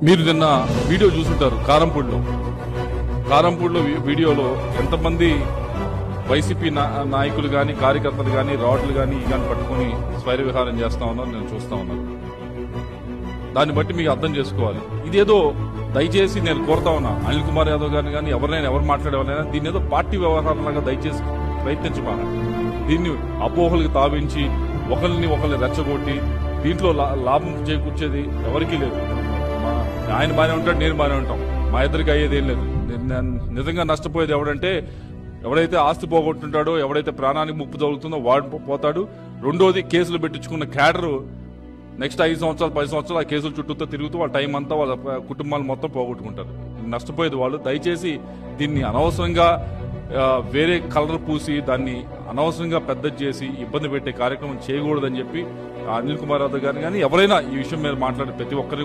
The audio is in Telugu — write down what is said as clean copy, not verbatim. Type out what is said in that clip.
మీరు నిన్న వీడియో చూసుంటారు కారంపూడిలో వీడియోలో ఎంతమంది వైసీపీ నాయకులు కానీ కార్యకర్తలు కానీ రాడ్లు కానీ పట్టుకుని స్వైర విహారం చేస్తా ఉన్నారు, నేను చూస్తా ఉన్నాను. దాన్ని బట్టి మీకు అర్థం చేసుకోవాలి. ఇదేదో దయచేసి నేను కోరుతా ఉన్నా, అనిల్ కుమార్ యాదవ్ గారిని కానీ ఎవరు మాట్లాడేవాళ్ళైనా దీన్ని ఏదో పార్టీ వ్యవహారంలాగా దయచేసి ప్రయత్నించమని, దీన్ని అపోహలకు తావించి ఒకరిని రెచ్చగొట్టి దీంట్లో లాభం చేకూర్చేది ఎవరికీ లేదు. ఆయన బాగానే ఉంటాడు, నేను బాగానే ఉంటాం, మా ఇద్దరికి అయ్యేది ఏం లేదు. నిజంగా నష్టపోయేది ఎవడైతే ఆస్తి పోగొట్టుంటాడో, ఎవడైతే ప్రాణానికి ముప్పు తగులుతుందో వాడు పోతాడు. రెండోది కేసులు పెట్టించుకున్న క్యాడరు నెక్స్ట్ 5 సంవత్సరాలు 10 సంవత్సరాలు ఆ కేసుల చుట్టూతో తిరుగుతూ వాళ్ళ టైం అంతా వాళ్ళ కుటుంబాలు మొత్తం పోగొట్టుకుంటారు. నష్టపోయేది వాళ్ళు. దయచేసి దీన్ని అనవసరంగా వేరే కలర్ పూసి దాన్ని అనవసరంగా పెద్ద చేసి ఇబ్బంది పెట్టే కార్యక్రమం చేయకూడదని చెప్పి అనిల్ కుమార్ యాదవ్ గారిని కానీ ఎవరైనా ఈ విషయం మీద మాట్లాడే ప్రతి ఒక్కరిని